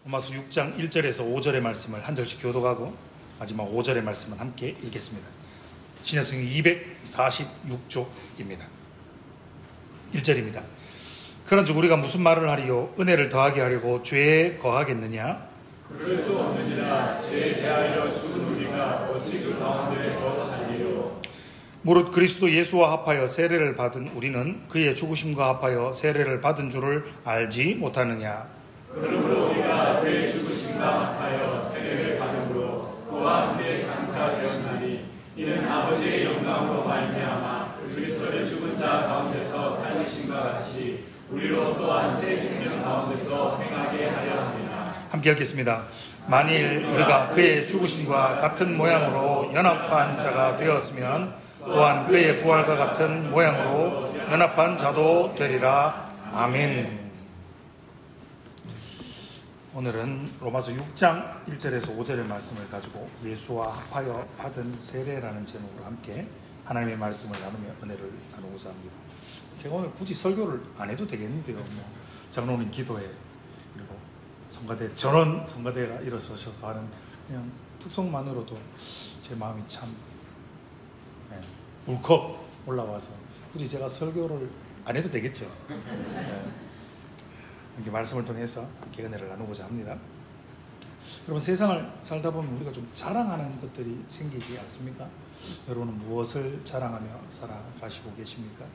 로마서 6장 1절에서 5절의 말씀을 한 절씩 교독하고 마지막 5절의 말씀은 함께 읽겠습니다. 신약성경 246쪽입니다. 1절입니다. 그런즉 우리가 무슨 말을 하리요? 은혜를 더하게 하려고 죄에 거하겠느냐? 그럴 수 없느니라. 죄에 대하여 죽은 우리가 어찌 그 가운데 거하리요? 무릇 그리스도 예수와 합하여 세례를 받은 우리는 그의 죽으심과 합하여 세례를 받은 줄을 알지 못하느냐? 그러므로 우리가 그의 죽으심과 합하여 세례를 받음으로 그와 함께 장사되었나니 이는 아버지의 영광으로 말미암아 그리스도를 죽은 자 가운데서 살리심과 같이 우리로 또한 새 생명 가운데서 행하게 하려 합니다. 함께 읽겠습니다. 만일 우리가 그의 죽으심과 같은 모양으로 연합한 자가 되었으면 또한 그의 부활과 같은 모양으로 연합한 자도 되리라. 아멘. 오늘은 로마서 6장 1절에서 5절의 말씀을 가지고 예수와 합하여 받은 세례라는 제목으로 함께 하나님의 말씀을 나누며 은혜를 나누고자 합니다. 제가 오늘 굳이 설교를 안 해도 되겠는데요. 장로님 기도회 그리고 성가대 전원 성가대가 일어서셔서 하는 그냥 특성만으로도 제 마음이 참 울컥 올라와서 굳이 제가 설교를 안 해도 되겠죠. 이렇게 말씀을 통해서 함께 은혜를 나누고자 합니다. 여러분, 세상을 살다 보면 우리가 좀 자랑하는 것들이 생기지 않습니까? 여러분은 무엇을 자랑하며 살아가시고 계십니까?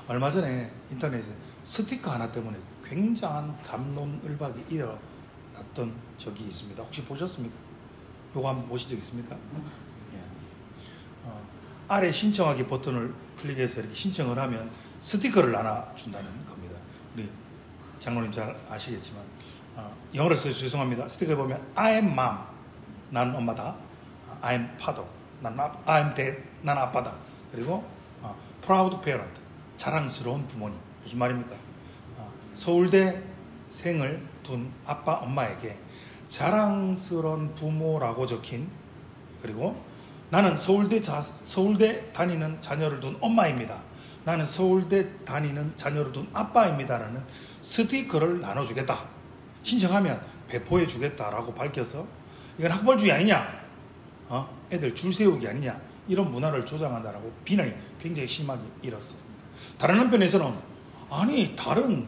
얼마 전에 인터넷에 스티커 하나 때문에 굉장한 갑론을박이 일어났던 적이 있습니다. 혹시 보셨습니까? 요거 한번 보신 적 있습니까? 아래 신청하기 버튼을 클릭해서 이렇게 신청을 하면 스티커를 나눠준다는 겁니다. 우리 장로님 잘 아시겠지만 영어로 써서 죄송합니다. 스티커에 보면 I am mom, 난 엄마다. I am father, I am dad, 난 아빠다. 그리고 proud parent, 자랑스러운 부모님. 무슨 말입니까? 서울대생을 둔 아빠 엄마에게 자랑스러운 부모라고 적힌, 그리고 나는 서울대 다니는 자녀를 둔 엄마입니다. 나는 서울대 다니는 자녀를 둔 아빠입니다라는 스티커를 나눠주겠다. 신청하면 배포해 주겠다라고 밝혀서 이건 학벌주의 아니냐? 애들 줄 세우기 아니냐? 이런 문화를 조장한다라고 비난이 굉장히 심하게 일었습니다. 다른 한편에서는 아니 다른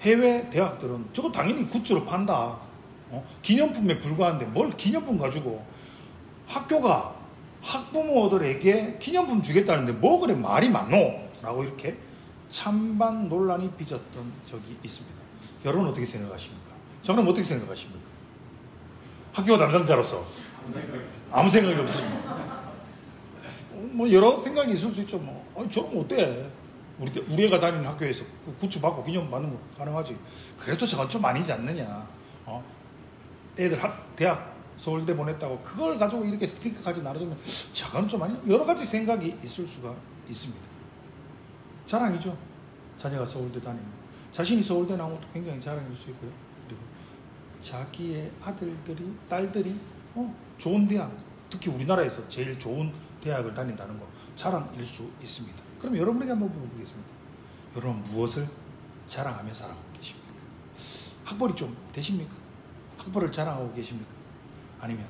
해외 대학들은 저거 당연히 굿즈로 판다. 기념품에 불과한데 뭘 기념품 가지고 학교가 학부모들에게 기념품 주겠다는데 뭐 그래 말이 많노? 라고 이렇게 찬반 논란이 빚었던 적이 있습니다. 여러분 어떻게 생각하십니까? 저는 어떻게 생각하십니까? 학교 담당자로서 아무 생각이 없으십니까? 뭐 여러 생각이 있을 수 있죠. 저는 어때? 우리 애가 다니는 학교에서 굿즈 받고 기념 받는 거 가능하지. 그래도 저건 좀 아니지 않느냐. 애들 대학 서울대 보냈다고 그걸 가지고 이렇게 스티커까지 나눠주면 저건 좀 아니야. 여러 가지 생각이 있을 수가 있습니다. 자랑이죠. 자녀가 서울대 다니는 거. 자신이 서울대 나온 것도 굉장히 자랑일 수 있고요. 그리고 자기의 아들들이 딸들이 좋은 대학, 특히 우리나라에서 제일 좋은 대학을 다닌다는 거 자랑일 수 있습니다. 그럼 여러분에게 한번 물어보겠습니다. 여러분 무엇을 자랑하며 살아가고 계십니까? 학벌이 좀 되십니까? 학벌을 자랑하고 계십니까? 아니면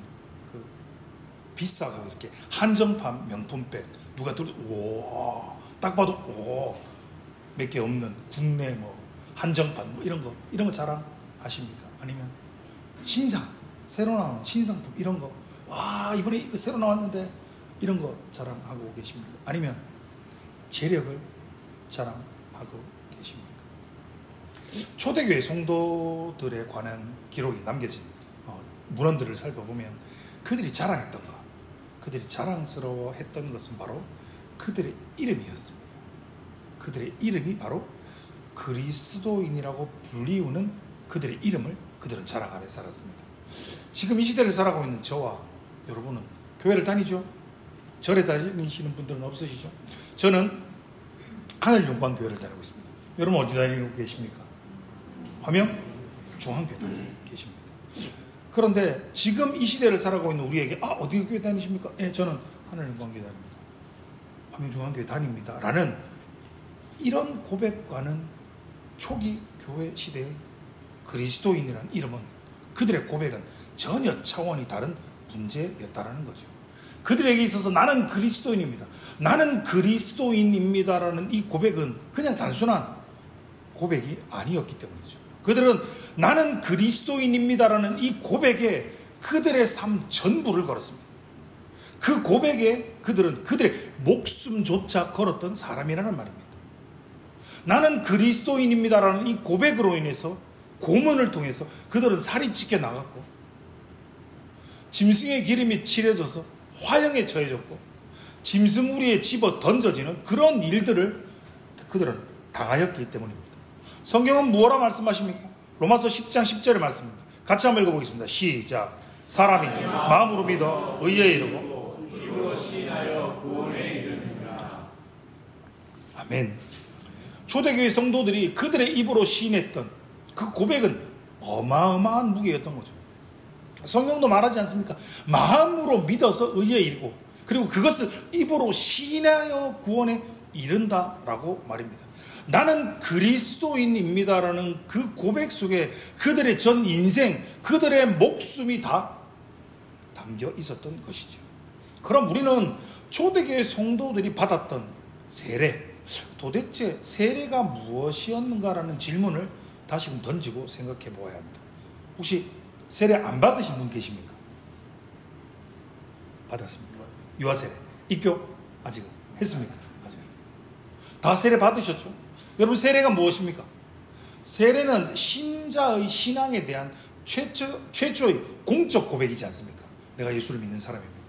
비싸고 이렇게 한정판 명품백 누가 딱 봐도 몇 개 없는 국내 한정판 이런 거 자랑하십니까? 아니면 신상 새로 나온 신상품 이런 거 이번에 이거 새로 나왔는데 이런 거 자랑하고 계십니까? 아니면 재력을 자랑하고 계십니까? 초대교회 성도들에 관한 기록이 남겨진 문헌들을 살펴보면 그들이 자랑했던 것, 그들이 자랑스러워했던 것은 바로 그들의 이름이었습니다. 그들의 이름이 바로 그리스도인이라고 불리우는 그들의 이름을 그들은 자랑하며 살았습니다. 지금 이 시대를 살아가고 있는 저와 여러분은 교회를 다니죠? 절에 다니시는 분들은 없으시죠? 저는 하늘영광교회를 다니고 있습니다. 여러분 어디 다니고 계십니까? 화명 중앙교회 다니고 계십니다. 그런데 지금 이 시대를 살아가고 있는 우리에게 어디 교회 다니십니까? 저는 하늘영광교회 다닙니다. 화명중앙교회 다닙니다. 라는 이런 고백과는 초기 교회 시대의 그리스도인이라는 이름은 그들의 고백은 전혀 차원이 다른 문제였다라는 거죠. 그들에게 있어서 나는 그리스도인입니다, 나는 그리스도인입니다라는 이 고백은 그냥 단순한 고백이 아니었기 때문이죠. 그들은 나는 그리스도인입니다라는 이 고백에 그들의 삶 전부를 걸었습니다. 그 고백에 그들은 그들의 목숨조차 걸었던 사람이라는 말입니다. 나는 그리스도인입니다라는 이 고백으로 인해서 고문을 통해서 그들은 살이 찢겨 나갔고, 짐승의 기름이 칠해져서 화형에 처해졌고, 짐승우리에 집어 던져지는 그런 일들을 그들은 당하였기 때문입니다. 성경은 무엇라 말씀하십니까? 로마서 10장 10절의 말씀입니다. 같이 한번 읽어보겠습니다. 시작. 사람이 마음으로 믿어 의에 이르고 입으로 시인하여 구원에 이르느니라. 아멘. 초대교회 성도들이 그들의 입으로 시인했던 그 고백은 어마어마한 무게였던 거죠. 성경도 말하지 않습니까? 마음으로 믿어서 의에 이르고, 그리고 그것을 입으로 시인하여 구원에 이른다라고 말입니다. 나는 그리스도인입니다라는 그 고백 속에 그들의 전 인생, 그들의 목숨이 다 담겨 있었던 것이죠. 그럼 우리는 초대교회 성도들이 받았던 세례, 도대체 세례가 무엇이었는가라는 질문을 다시금 던지고 생각해 보아야 합니다. 혹시 세례 안 받으신 분 계십니까? 받았습니까? 유아세례, 입교 아직은 했습니까? 아직. 다 세례 받으셨죠? 여러분, 세례가 무엇입니까? 세례는 신자의 신앙에 대한 최초의 공적 고백이지 않습니까? 내가 예수를 믿는 사람입니다,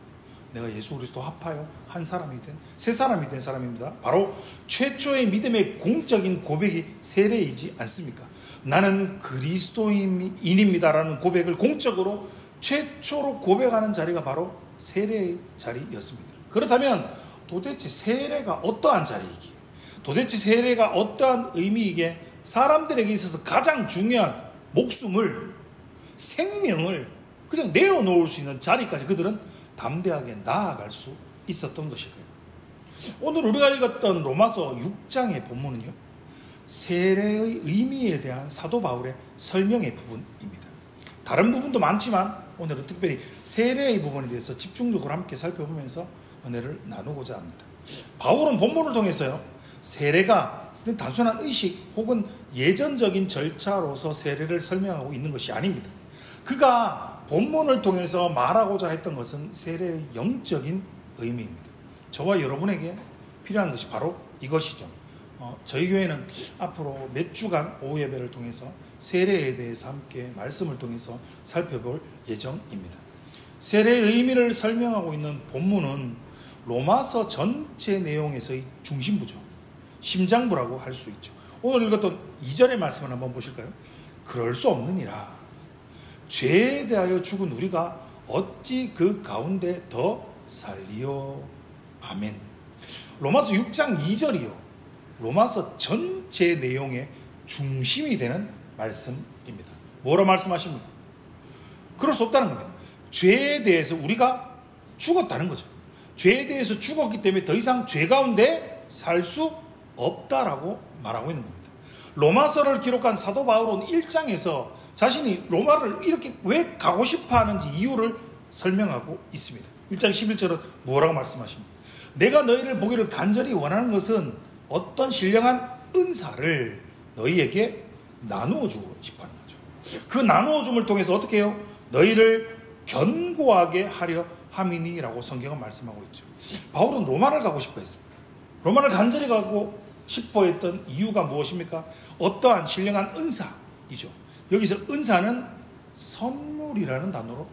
내가 예수 그리스도 합하여 한 사람이 된, 새 사람이 된 사람입니다. 바로 최초의 믿음의 공적인 고백이 세례이지 않습니까? 나는 그리스도인입니다라는 고백을 공적으로 최초로 고백하는 자리가 바로 세례의 자리였습니다. 그렇다면 도대체 세례가 어떠한 자리이기에, 도대체 세례가 어떠한 의미이기에 사람들에게 있어서 가장 중요한 목숨을, 생명을 그냥 내어놓을 수 있는 자리까지 그들은 담대하게 나아갈 수 있었던 것일까요? 오늘 우리가 읽었던 로마서 6장의 본문은요, 세례의 의미에 대한 사도 바울의 설명의 부분입니다. 다른 부분도 많지만 오늘은 특별히 세례의 부분에 대해서 집중적으로 함께 살펴보면서 은혜를 나누고자 합니다. 바울은 본문을 통해서요, 세례가 단순한 의식 혹은 예전적인 절차로서 세례를 설명하고 있는 것이 아닙니다. 그가 본문을 통해서 말하고자 했던 것은 세례의 영적인 의미입니다. 저와 여러분에게 필요한 것이 바로 이것이죠. 저희 교회는 앞으로 몇 주간 오후 예배를 통해서 세례에 대해서 함께 말씀을 통해서 살펴볼 예정입니다. 세례의 의미를 설명하고 있는 본문은 로마서 전체 내용에서의 중심부죠. 심장부라고 할 수 있죠. 오늘 읽었던 2절의 말씀을 한번 보실까요? 그럴 수 없느니라. 죄에 대하여 죽은 우리가 어찌 그 가운데 더 살리요. 아멘. 로마서 6장 2절이요, 로마서 전체 내용의 중심이 되는 말씀입니다. 뭐라 말씀하십니까? 그럴 수 없다는 겁니다. 죄에 대해서 우리가 죽었다는 거죠. 죄에 대해서 죽었기 때문에 더 이상 죄 가운데 살 수 없다라고 말하고 있는 겁니다. 로마서를 기록한 사도 바울은 1장에서 자신이 로마를 이렇게 왜 가고 싶어 하는지 이유를 설명하고 있습니다. 1장 11절은 뭐라고 말씀하십니까? 내가 너희를 보기를 간절히 원하는 것은 어떤 신령한 은사를 너희에게 나누어 주고 싶어 하는 거죠. 그 나누어 줌을 통해서 어떻게 해요? 너희를 견고하게 하려 함이니라고 성경은 말씀하고 있죠. 바울은 로마를 가고 싶어 했습니다. 로마를 간절히 가고 싶어 했던 이유가 무엇입니까? 어떠한 신령한 은사이죠. 여기서 은사는 선물이라는 단어로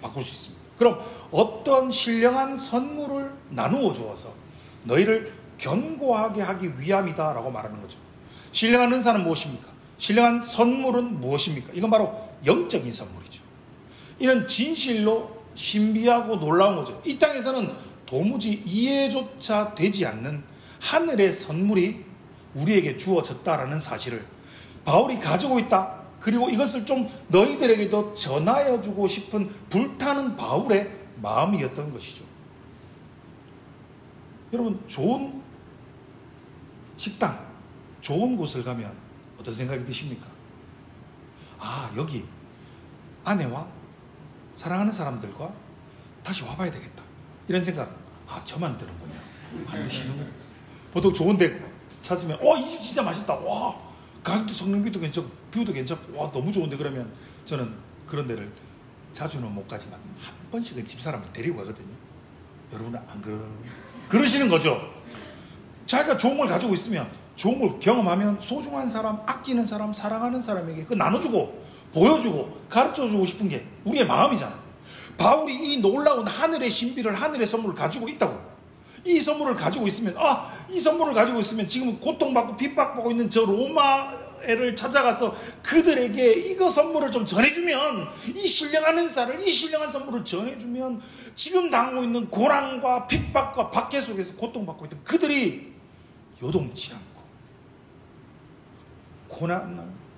바꿀 수 있습니다. 그럼 어떤 신령한 선물을 나누어 주어서 너희를 견고하게 하기 위함이다 라고 말하는 거죠. 신령한 은사는 무엇입니까? 신령한 선물은 무엇입니까? 이건 바로 영적인 선물이죠. 이는 진실로 신비하고 놀라운 거죠. 이 땅에서는 도무지 이해조차 되지 않는 하늘의 선물이 우리에게 주어졌다라는 사실을 바울이 가지고 있다. 그리고 이것을 좀 너희들에게도 전하여 주고 싶은 불타는 바울의 마음이었던 것이죠. 여러분, 좋은 식당, 좋은 곳을 가면 어떤 생각이 드십니까? 아, 여기 아내와 사랑하는 사람들과 다시 와봐야 되겠다. 이런 생각, 저만 드는군요. 안 드시는군요. 보통 좋은데 찾으면, 이 집 진짜 맛있다. 와, 가격도 성능비도 괜찮고, 뷰도 괜찮고, 와, 너무 좋은데. 그러면 저는 그런 데를 자주는 못 가지만 한 번씩은 집사람을 데리고 가거든요. 여러분은 안 그러시는 거죠? 자기가 좋은 걸 가지고 있으면, 좋은 걸 경험하면 소중한 사람, 아끼는 사람, 사랑하는 사람에게 그 나눠주고 보여주고 가르쳐주고 싶은 게 우리의 마음이잖아요. 바울이 이 놀라운 하늘의 신비를, 하늘의 선물을 가지고 있다고. 이 선물을 가지고 있으면, 이 선물을 가지고 있으면 지금 고통받고 핍박받고 있는 저 로마를 찾아가서 그들에게 이거 선물을 좀 전해주면, 이 신령한 은사를, 이 신령한 선물을 전해주면 지금 당하고 있는 고난과 핍박과 박해 속에서 고통받고 있던 그들이 요동치 않고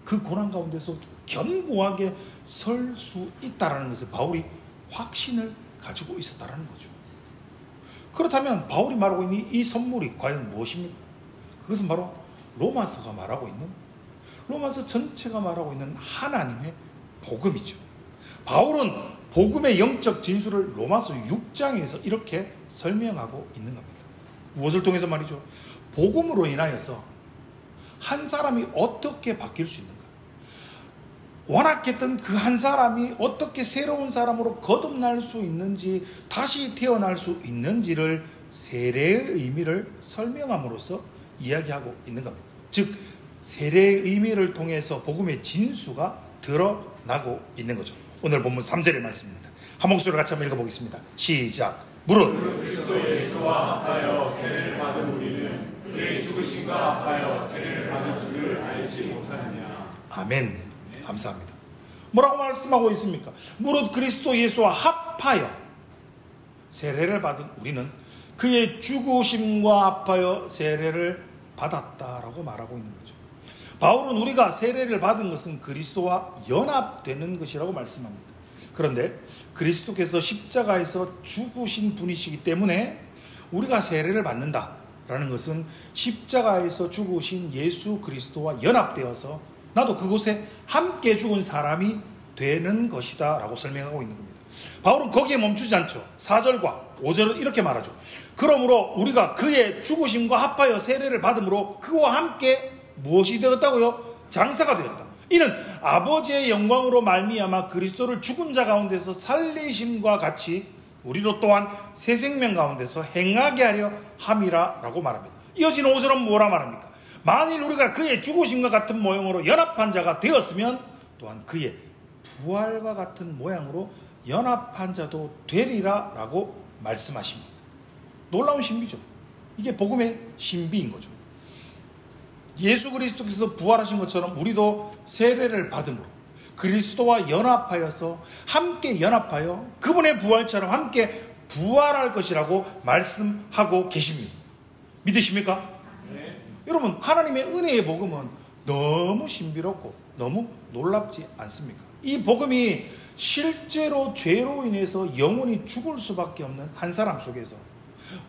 그 고난 가운데서 견고하게 설 수 있다는 것을 바울이 확신을 가지고 있었다는 거죠. 그렇다면 바울이 말하고 있는 이 선물이 과연 무엇입니까? 그것은 바로 로마서가 말하고 있는, 로마서 전체가 말하고 있는 하나님의 복음이죠. 바울은 복음의 영적 진수를 로마서 6장에서 이렇게 설명하고 있는 겁니다. 무엇을 통해서 말이죠? 복음으로 인하여서 한 사람이 어떻게 바뀔 수 있는가? 완악했던 그 한 사람이 어떻게 새로운 사람으로 거듭날 수 있는지, 다시 태어날 수 있는지를 세례의 의미를 설명함으로써 이야기하고 있는 겁니다. 즉, 세례의 의미를 통해서 복음의 진수가 드러나고 있는 거죠. 오늘 본문 3절의 말씀입니다. 한 목소리로 같이 한번 읽어보겠습니다. 시작. 무릇 그리스도 예수와 합하여 세례를 받은 우리는 그의 죽으심과 합하여 세례를 받은 줄을 알지 못하느냐. 아멘. 감사합니다. 뭐라고 말씀하고 있습니까? 무릇 그리스도 예수와 합하여 세례를 받은 우리는 그의 죽으심과 합하여 세례를 받았다라고 말하고 있는 거죠. 바울은 우리가 세례를 받은 것은 그리스도와 연합되는 것이라고 말씀합니다. 그런데 그리스도께서 십자가에서 죽으신 분이시기 때문에 우리가 세례를 받는다라는 것은 십자가에서 죽으신 예수 그리스도와 연합되어서 나도 그곳에 함께 죽은 사람이 되는 것이다 라고 설명하고 있는 겁니다. 바울은 거기에 멈추지 않죠. 4절과 5절은 이렇게 말하죠. 그러므로 우리가 그의 죽으심과 합하여 세례를 받음으로 그와 함께 무엇이 되었다고요? 장사가 되었다. 이는 아버지의 영광으로 말미암아 그리스도를 죽은 자 가운데서 살리심과 같이 우리로 또한 새 생명 가운데서 행하게 하려 함이라 라고 말합니다. 이어지는 5절은 뭐라 말합니까? 만일 우리가 그의 죽으심과 같은 모형으로 연합한 자가 되었으면 또한 그의 부활과 같은 모양으로 연합한 자도 되리라 라고 말씀하십니다. 놀라운 신비죠. 이게 복음의 신비인 거죠. 예수 그리스도께서 부활하신 것처럼 우리도 세례를 받음으로 그리스도와 연합하여서 함께 연합하여 그분의 부활처럼 함께 부활할 것이라고 말씀하고 계십니다. 믿으십니까? 네. 여러분, 하나님의 은혜의 복음은 너무 신비롭고 너무 놀랍지 않습니까? 이 복음이 실제로 죄로 인해서 영원히 죽을 수밖에 없는 한 사람 속에서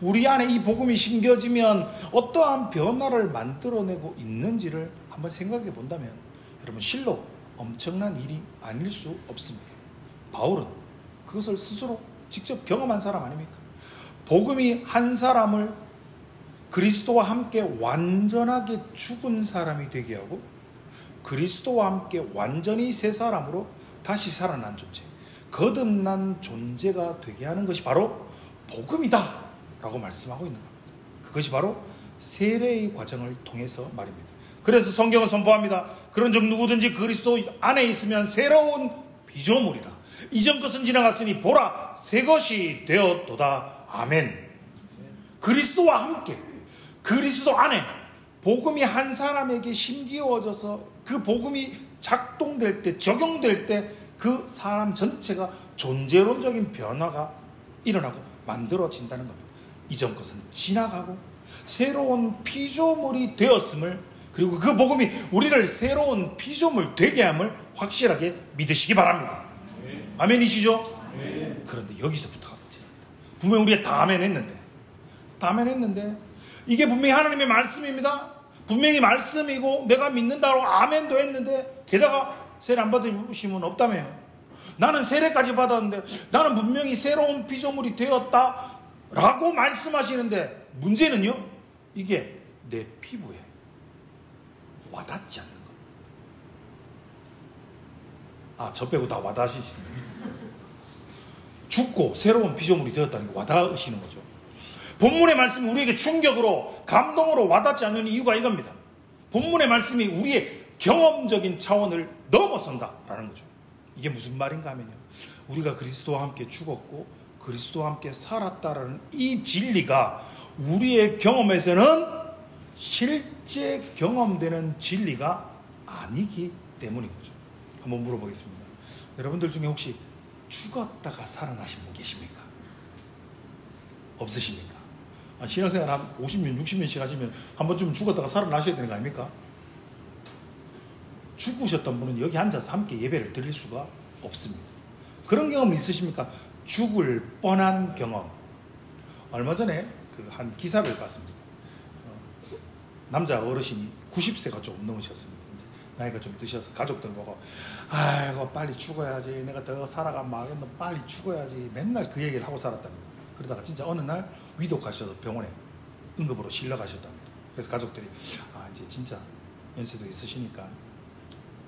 우리 안에 이 복음이 심겨지면 어떠한 변화를 만들어내고 있는지를 한번 생각해 본다면 여러분, 실로 엄청난 일이 아닐 수 없습니다. 바울은 그것을 스스로 직접 경험한 사람 아닙니까? 복음이 한 사람을 그리스도와 함께 완전하게 죽은 사람이 되게 하고 그리스도와 함께 완전히 새 사람으로 다시 살아난 존재, 거듭난 존재가 되게 하는 것이 바로 복음이다 라고 말씀하고 있는 겁니다. 그것이 바로 세례의 과정을 통해서 말입니다. 그래서 성경은 선포합니다. 그런즉 누구든지 그리스도 안에 있으면 새로운 피조물이라. 이전 것은 지나갔으니 보라 새 것이 되었도다. 아멘. 그리스도와 함께 그리스도 안에 복음이 한 사람에게 심기어져서 그 복음이 작동될 때, 적용될 때 그 사람 전체가 존재론적인 변화가 일어나고 만들어진다는 겁니다. 이전 것은 지나가고 새로운 피조물이 되었음을, 그리고 그 복음이 우리를 새로운 피조물 되게 함을 확실하게 믿으시기 바랍니다. 아멘이시죠? 그런데 여기서부터가 문제입니다. 분명히 우리가 다 아멘했는데 이게 분명히 하나님의 말씀입니다. 분명히 말씀이고 내가 믿는다고 아멘도 했는데 게다가 세례 안 받으시면 없다며요. 나는 세례까지 받았는데 나는 분명히 새로운 피조물이 되었다 라고 말씀하시는데 문제는요, 이게 내 피부에 와닿지 않는 것. 아, 저 빼고 다 와닿으시는 거예요. 죽고 새로운 피조물이 되었다는 게 와닿으시는 거죠. 본문의 말씀이 우리에게 충격으로 감동으로 와닿지 않는 이유가 이겁니다. 본문의 말씀이 우리의 경험적인 차원을 넘어선다라는 거죠. 이게 무슨 말인가 하면요, 우리가 그리스도와 함께 죽었고 그리스도와 함께 살았다라는 이 진리가 우리의 경험에서는 실제 경험되는 진리가 아니기 때문인 거죠. 한번 물어보겠습니다. 여러분들 중에 혹시 죽었다가 살아나신 분 계십니까? 없으십니까? 신앙생활 한 50년, 60년씩 하시면 한 번쯤 죽었다가 살아나셔야 되는 거 아닙니까? 죽으셨던 분은 여기 앉아서 함께 예배를 드릴 수가 없습니다. 그런 경험 있으십니까? 죽을 뻔한 경험. 얼마 전에 한 기사를 봤습니다. 남자 어르신이 90세가 조금 넘으셨습니다. 이제 나이가 좀 드셔서 가족들 보고, 아이고 빨리 죽어야지, 내가 더 살아가면 망했노, 빨리 죽어야지, 맨날 그 얘기를 하고 살았답니다. 그러다가 진짜 어느 날 위독하셔서 병원에 응급으로 실려 가셨답니다. 그래서 가족들이 이제 진짜 연세도 있으시니까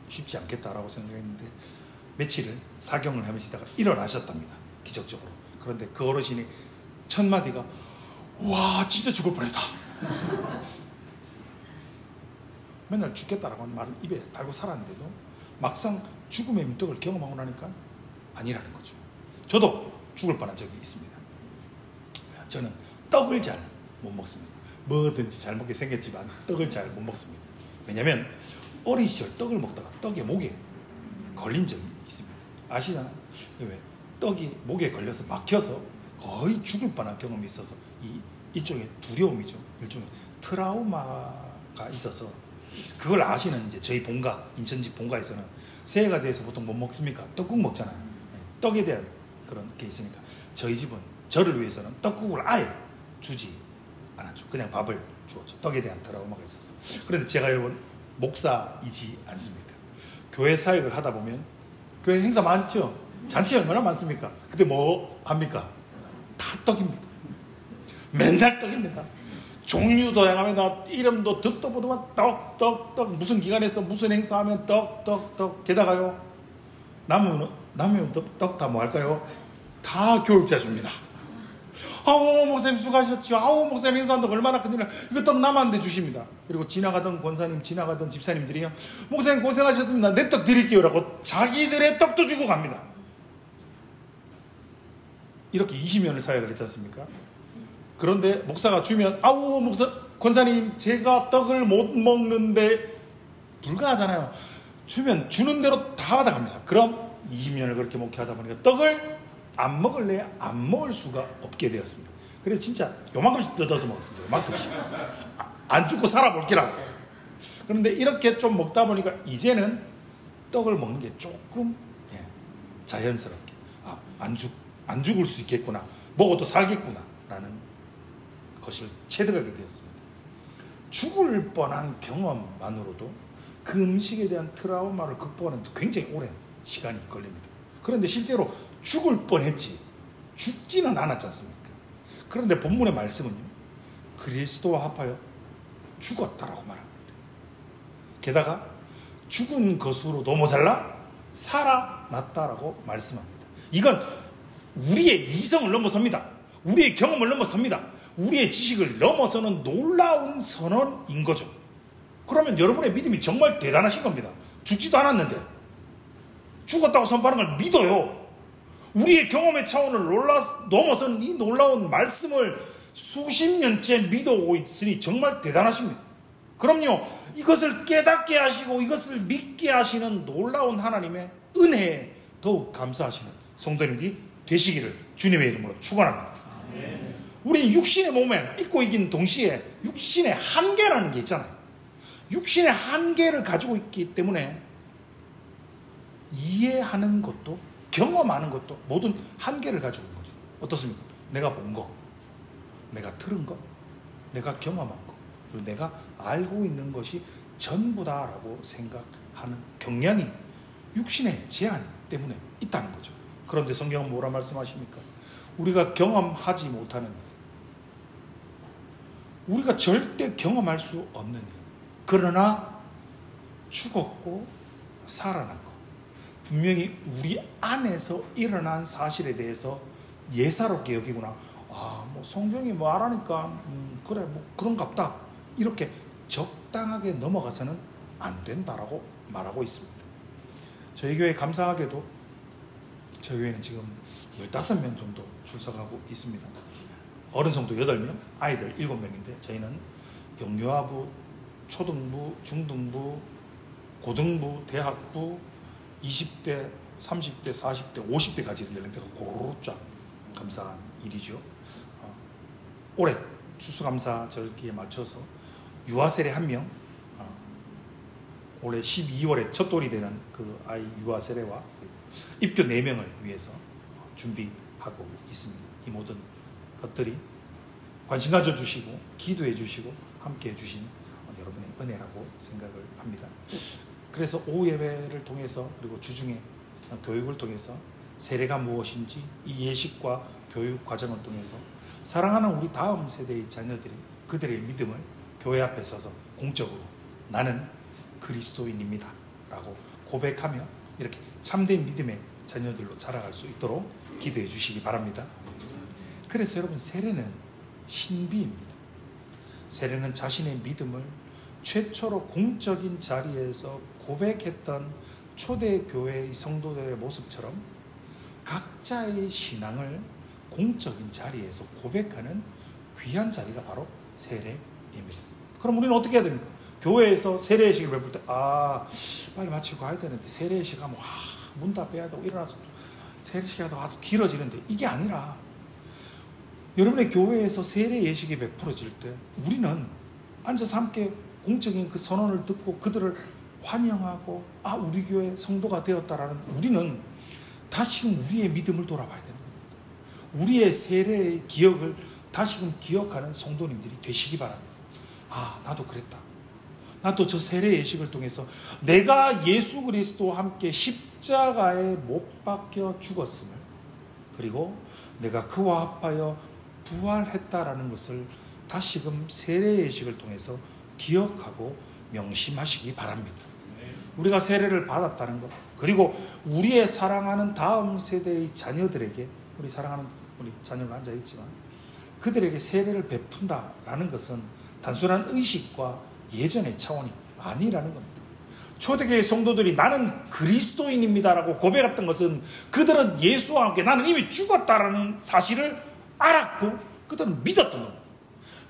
쉽지 않겠다라고 생각했는데 며칠을 사경을 하시다가 일어나셨답니다. 기적적으로. 그런데 그 어르신이 첫 마디가 와 진짜 죽을 뻔했다. 맨날 죽겠다라고 하는 말을 입에 달고 살았는데도 막상 죽음의 민떡을 경험하고 나니까 아니라는 거죠. 저도 죽을 뻔한 적이 있습니다. 저는 떡을 잘 못 먹습니다. 뭐든지 잘 먹게 생겼지만 떡을 잘 못 먹습니다. 왜냐하면 어린 시절 떡을 먹다가 떡에 목에 걸린 적이 있습니다. 아시잖아요. 왜? 떡이 목에 걸려서 막혀서 거의 죽을 뻔한 경험이 있어서 일종의 두려움이죠. 일종의 트라우마가 있어서 그걸 아시는 이제 저희 본가, 인천집 본가에서는 새해가 돼서 보통 뭐 먹습니까? 떡국 먹잖아요. 떡에 대한 그런 게 있으니까 저희 집은 저를 위해서는 떡국을 아예 주지 않았죠. 그냥 밥을 주었죠. 떡에 대한 트라우마가 있어서. 그런데 제가 여러분 목사이지 않습니까? 교회 사역을 하다 보면 교회 행사 많죠? 잔치 얼마나 많습니까? 그때 뭐 합니까? 다 떡입니다. 맨날 떡입니다. 종류도 다양합니다. 이름도 듣도 보도만 떡 무슨 기관에서 무슨 행사하면 떡 게다가요 남으면 떡 다 뭐 할까요? 다 교육자 줍니다. 아우 목사님 수고하셨죠. 아우 목사님 행사한다고 얼마나 큰일이야. 이거 떡 남았는데 주십니다. 그리고 지나가던 권사님, 지나가던 집사님들이요, 목사님 고생하셨습니다. 내 떡 드릴게요 라고 자기들의 떡도 주고 갑니다. 이렇게 20년을 사역을 했지 않습니까? 그런데 목사가 주면 아우 권사님 제가 떡을 못 먹는데 불가하잖아요. 주면 주는 대로 다 받아갑니다. 그럼 20년을 그렇게 목회하다 보니까 떡을 안 먹을래 안 먹을 수가 없게 되었습니다. 그래서 진짜 요만큼씩 뜯어서 먹었습니다. 요만큼씩. 안 죽고 살아볼게라고. 그런데 이렇게 좀 먹다 보니까 이제는 떡을 먹는 게 조금 자연스럽게 안 죽을 수 있겠구나, 먹어도 살겠구나 라는 것을 체득하게 되었습니다. 죽을 뻔한 경험만으로도 그 음식에 대한 트라우마를 극복하는 데 굉장히 오랜 시간이 걸립니다. 그런데 실제로 죽을 뻔했지 죽지는 않았지 않습니까? 그런데 본문의 말씀은요, 그리스도와 합하여 죽었다라고 말합니다. 게다가 죽은 것으로도 모자라 살아났다라고 말씀합니다. 이건 우리의 이성을 넘어섭니다. 우리의 경험을 넘어섭니다. 우리의 지식을 넘어서는 놀라운 선언인 거죠. 그러면 여러분의 믿음이 정말 대단하신 겁니다. 죽지도 않았는데 죽었다고 선포하는 걸 믿어요. 우리의 경험의 차원을 넘어서는 이 놀라운 말씀을 수십 년째 믿어오고 있으니 정말 대단하십니다. 그럼요, 이것을 깨닫게 하시고 이것을 믿게 하시는 놀라운 하나님의 은혜에 더욱 감사하시는 성도님들이 되시기를 주님의 이름으로 축원합니다. 우리는 육신의 몸에 있고 있긴 동시에 육신의 한계라는 게 있잖아요. 육신의 한계를 가지고 있기 때문에 이해하는 것도 경험하는 것도 모든 한계를 가지고 있는 거죠. 어떻습니까? 내가 본 거, 내가 들은 거, 내가 경험한 거, 그리고 내가 알고 있는 것이 전부다라고 생각하는 경향이 육신의 제한이 때문에 있다는 거죠. 그런데 성경은 뭐라 말씀하십니까? 우리가 경험하지 못하는 일, 우리가 절대 경험할 수 없는 일, 그러나 죽었고 살아난 것, 분명히 우리 안에서 일어난 사실에 대해서 예사롭게 여기구나. 뭐 성경이 말하니까 그래 뭐 그런갑다, 이렇게 적당하게 넘어가서는 안 된다라고 말하고 있습니다. 저희 교회 감사하게도 저희 교회는 지금 15명 정도 출석하고 있습니다. 어른 성도 8명, 아이들 7명인데 저희는 영유아부, 초등부, 중등부, 고등부, 대학부, 20대, 30대, 40대, 50대까지 연령대가 고루루 쫙 감사한 일이죠. 올해 추수감사절기에 맞춰서 유아세례 1명, 올해 12월에 첫 돌이 되는 그 아이 유아세례와 입교 4명을 위해서 준비하고 있습니다. 이 모든 것들이 관심 가져주시고 기도해 주시고 함께 해주신 여러분의 은혜라고 생각을 합니다. 그래서 오후 예배를 통해서 그리고 주중에 교육을 통해서 세례가 무엇인지 이 예식과 교육 과정을 통해서 사랑하는 우리 다음 세대의 자녀들이 그들의 믿음을 교회 앞에 서서 공적으로 나는 그리스도인입니다 라고 고백하며 이렇게 참된 믿음의 자녀들로 자라갈 수 있도록 기도해 주시기 바랍니다. 그래서 여러분, 세례는 신비입니다. 세례는 자신의 믿음을 최초로 공적인 자리에서 고백했던 초대교회의 성도들의 모습처럼 각자의 신앙을 공적인 자리에서 고백하는 귀한 자리가 바로 세례입니다. 그럼 우리는 어떻게 해야 됩니까? 교회에서 세례의식을 베풀 때 빨리 마치고 가야 되는데 세례의식 하면 문 다 빼야 되고 일어나서 세례의식 하다가 길어지는데, 이게 아니라 여러분의 교회에서 세례예식이 베풀어질 때 우리는 앉아서 함께 공적인 그 선언을 듣고 그들을 환영하고 우리 교회 성도가 되었다라는, 우리는 다시금 우리의 믿음을 돌아봐야 되는 겁니다. 우리의 세례의 기억을 다시금 기억하는 성도님들이 되시기 바랍니다. 나도 그랬다. 나도 저 세례 예식을 통해서 내가 예수 그리스도와 함께 십자가에 못 박혀 죽었음을, 그리고 내가 그와 합하여 부활했다라는 것을 다시금 세례 예식을 통해서 기억하고 명심하시기 바랍니다. 우리가 세례를 받았다는 것, 그리고 우리의 사랑하는 다음 세대의 자녀들에게, 우리 사랑하는 우리 자녀가 앉아있지만 그들에게 세례를 베푼다라는 것은 단순한 의식과 예전의 차원이 아니라는 겁니다. 초대교회 성도들이 나는 그리스도인입니다라고 고백했던 것은 그들은 예수와 함께 나는 이미 죽었다라는 사실을 알았고 그들은 믿었던 겁니다.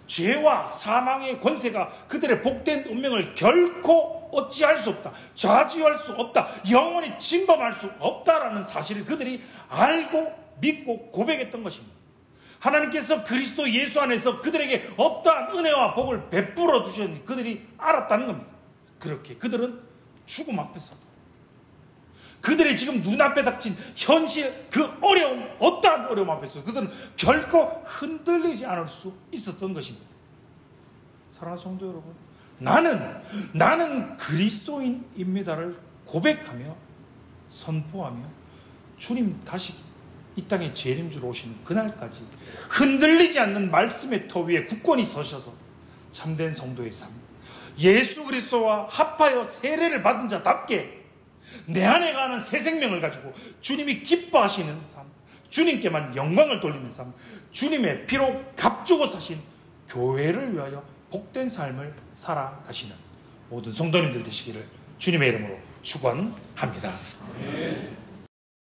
죄와 사망의 권세가 그들의 복된 운명을 결코 어찌할 수 없다, 좌지할 수 없다, 영원히 침범할 수 없다라는 사실을 그들이 알고 믿고 고백했던 것입니다. 하나님께서 그리스도 예수 안에서 그들에게 어떠한 은혜와 복을 베풀어 주셨는지 그들이 알았다는 겁니다. 그렇게 그들은 죽음 앞에서, 그들의 지금 눈앞에 닥친 현실, 그 어려움, 어떠한 어려움 앞에서 그들은 결코 흔들리지 않을 수 있었던 것입니다. 사랑하는 성도 여러분, 나는 그리스도인입니다를 고백하며 선포하며 주님 다시 이 땅에 재림주로 오시는 그날까지 흔들리지 않는 말씀의 터 위에 굳건히 서셔서 참된 성도의 삶, 예수 그리스도와 합하여 세례를 받은 자답게 내 안에 가는 새 생명을 가지고 주님이 기뻐하시는 삶, 주님께만 영광을 돌리는 삶, 주님의 피로 값주고 사신 교회를 위하여 복된 삶을 살아가시는 모든 성도님들 되시기를 주님의 이름으로 축원합니다.